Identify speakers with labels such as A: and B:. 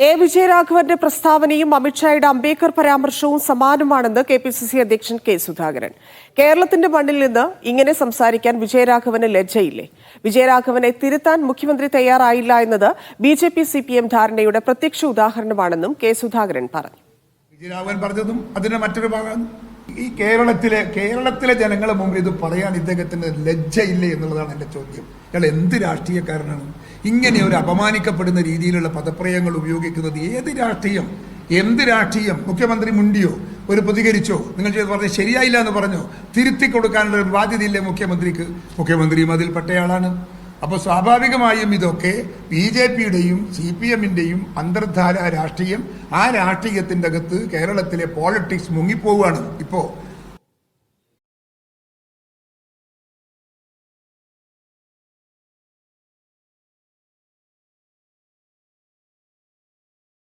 A: A വിജയരാഘവന്റെ പ്രസ്താവനയും അമിത്ഷായുടെ അംബേദ്കർ പരാമർശവും സമാനമാണെന്ന് കെ.പി.സി.സി അധ്യക്ഷൻ കെ സുധാകരൻ. കേരളത്തിന്റെ മണ്ണിൽ നിന്ന് ഇങ്ങനെ സംസാരിക്കാൻ വിജയരാഘവന് ലജ്ജയില്ലേ? വിജയരാഘവനെ തിരുത്താൻ മുഖ്യമന്ത്രി തയ്യാറായില്ല എന്നത് ബി.ജെ.പി. CPM ധാരണയുടെ പ്രത്യക്ഷ ഉദാഹരണമാണെന്നും കെ സുധാകരൻ പറഞ്ഞു.
B: വിജയരാഘവൻ പറഞ്ഞതും അതിന്റെ മറ്റൊരു ഭാഗം ഈ കേരളത്തിലെ ജനങ്ങളെ മുമ്പിൽ ഇത് പറയാൻ ഇദ്ദേഹത്തിന് ലജ്ജയില്ലേ എന്നുള്ളതാണ് എന്റെ ചോദ്യം. ഇയാൾ എന്ത് രാഷ്ട്രീയക്കാരനാണ് ഇങ്ങനെ ഒരു അപമാനിക്കപ്പെടുന്ന രീതിയിലുള്ള പദപ്രയോഗങ്ങൾ ഉപയോഗിക്കുന്നത്? ഏത് രാഷ്ട്രീയം, എന്ത് രാഷ്ട്രീയം? മുഖ്യമന്ത്രി മുണ്ടിയോ, ഒരു പ്രതികരിച്ചോ? നിങ്ങൾ പറഞ്ഞ ശരിയായില്ല എന്ന് പറഞ്ഞോ? തിരുത്തി കൊടുക്കാനുള്ള ഒരു ബാധ്യതയില്ലേ മുഖ്യമന്ത്രിക്ക്? മുഖ്യമന്ത്രിയും അതിൽപ്പെട്ടയാളാണ്. അപ്പോൾ സ്വാഭാവികമായും ഇതൊക്കെ BJPയുടെയും CPMന്റെയും അന്തർധാര രാഷ്ട്രീയം, ആ രാഷ്ട്രീയത്തിൻ്റെ അകത്ത് കേരളത്തിലെ പോളിറ്റിക്സ് മുങ്ങിപ്പോവുകയാണ് ഇപ്പോൾ.